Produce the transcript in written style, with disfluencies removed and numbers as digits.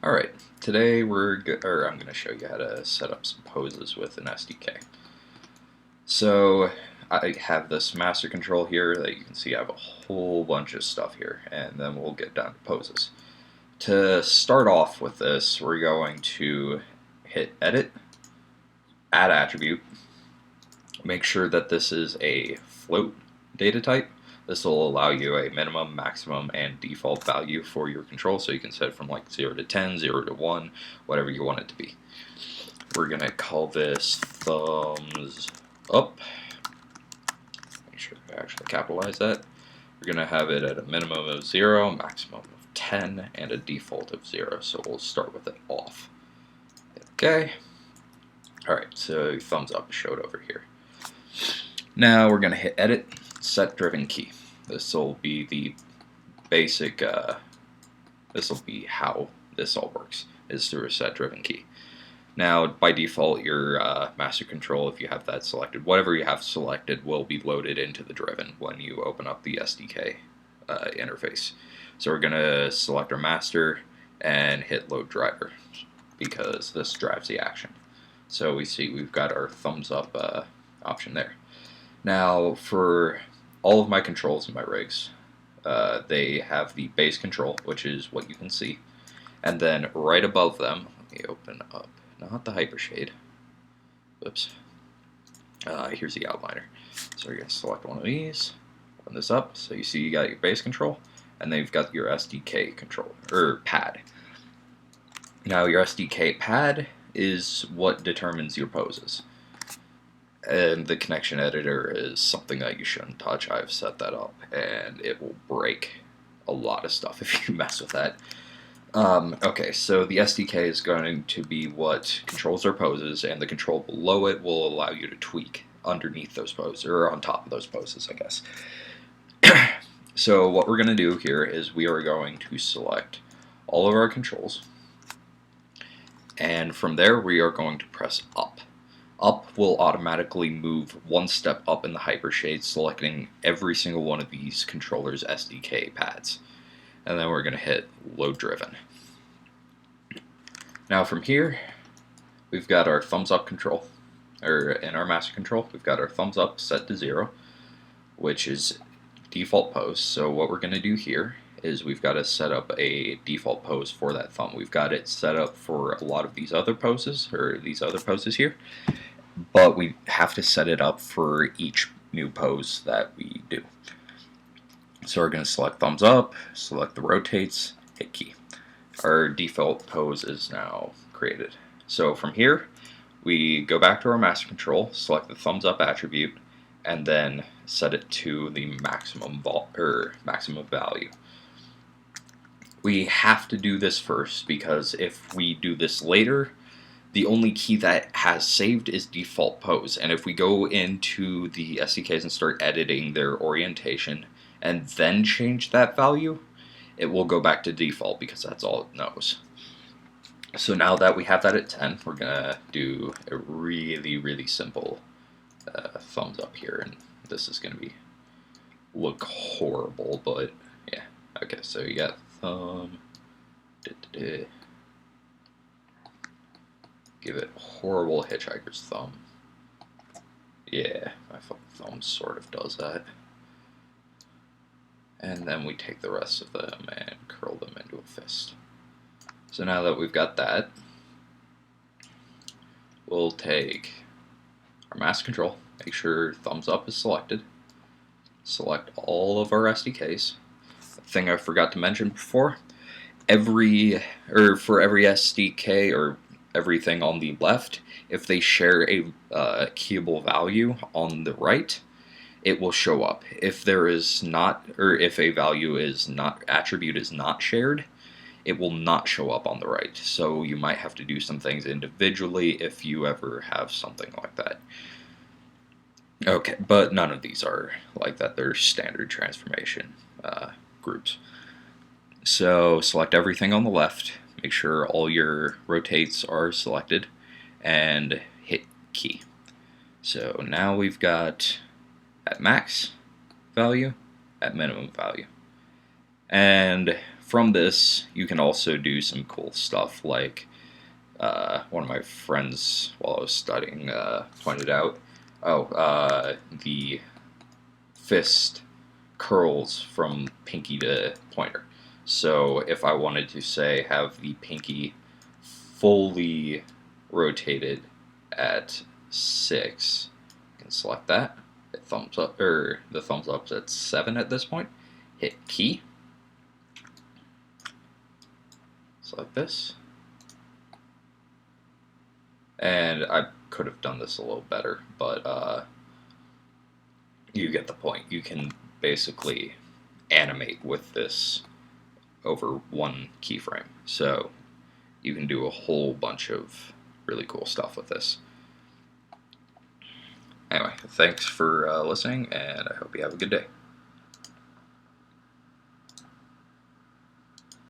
Alright, today I'm going to show you how to set up some poses with an SDK. So I have this master control here that you can see I have a whole bunch of stuff here, and then we'll get down to poses. To start off with this, we're going to hit Edit, Add Attribute, make sure that this is a float data type. This will allow you a minimum, maximum, and default value for your control, so you can set it from like 0 to 10, 0 to 1, whatever you want it to be. We're going to call this thumbs up. Make sure I actually capitalize that. We're going to have it at a minimum of 0, maximum of 10, and a default of 0, so we'll start with it off. Okay. Alright, so thumbs up is showed over here. Now we're going to hit Edit, Set Driven Key. This will be the basic, this will be how this all works, is through a set driven key. Now, by default, your master control, if you have that selected, whatever you have selected will be loaded into the driven when you open up the SDK interface. So we're going to select our master and hit Load Driver, because this drives the action. So we see we've got our thumbs up option there. Now, for all of my controls in my rigs, they have the base control, which is what you can see, and then right above them, let me open up, not the hypershade, whoops, here's the outliner. So you're going to select one of these, open this up, so you see you got your base control, and then you've got your SDK control, or pad. Now your SDK pad is what determines your poses. And the connection editor is something that you shouldn't touch. I've set that up, and it will break a lot of stuff if you mess with that. Okay, so the SDK is going to be what controls our poses, and the control below it will allow you to tweak underneath those poses, or on top of those poses, I guess. So what we're going to do here is we are going to select all of our controls, and from there we are going to press up. Up will automatically move one step up in the hypershade, selecting every single one of these controllers' SDK pads. And then we're going to hit Load Driven. Now from here, we've got our thumbs up control, or in our master control, we've got our thumbs up set to 0, which is default pose. So what we're going to do here is we've got to set up a default pose for that thumb. We've got it set up for a lot of these other poses, or these other poses here, but we have to set it up for each new pose that we do. So we're going to select thumbs up, select the rotates, hit key. Our default pose is now created. So from here, we go back to our master control, select the thumbs up attribute, and then set it to the maximum value. We have to do this first, because if we do this later, the only key that has saved is default pose, and if we go into the SDKs and start editing their orientation and then change that value, it will go back to default because that's all it knows. So now that we have that at 10, we're going to do a really simple thumbs up here, and this is going to look horrible, but yeah. Okay, so you got thumb, give it horrible hitchhiker's thumb. Yeah, my thumb sort of does that. And then we take the rest of them and curl them into a fist. So now that we've got that, we'll take our master control, make sure thumbs up is selected, select all of our SDKs. The thing I forgot to mention before, for every SDK or everything on the left, if they share a keyable value on the right, it will show up. If there is not, or if a value is not, attribute is not shared, it will not show up on the right. So you might have to do some things individually if you ever have something like that. Okay, but none of these are like that. They're standard transformation groups. So select everything on the left, make sure all your rotates are selected, and hit key. So now we've got at max value, at minimum value. And from this, you can also do some cool stuff like one of my friends while I was studying pointed out, the fist curls from pinky to pointer. So if I wanted to say have the pinky fully rotated at 6, I can select that. Hit thumbs up, or the thumbs up's at 7 at this point. Hit key. Select this. And I could have done this a little better, but you get the point. You can basically animate with this over one keyframe. So you can do a whole bunch of really cool stuff with this. Anyway, thanks for listening, and I hope you have a good day.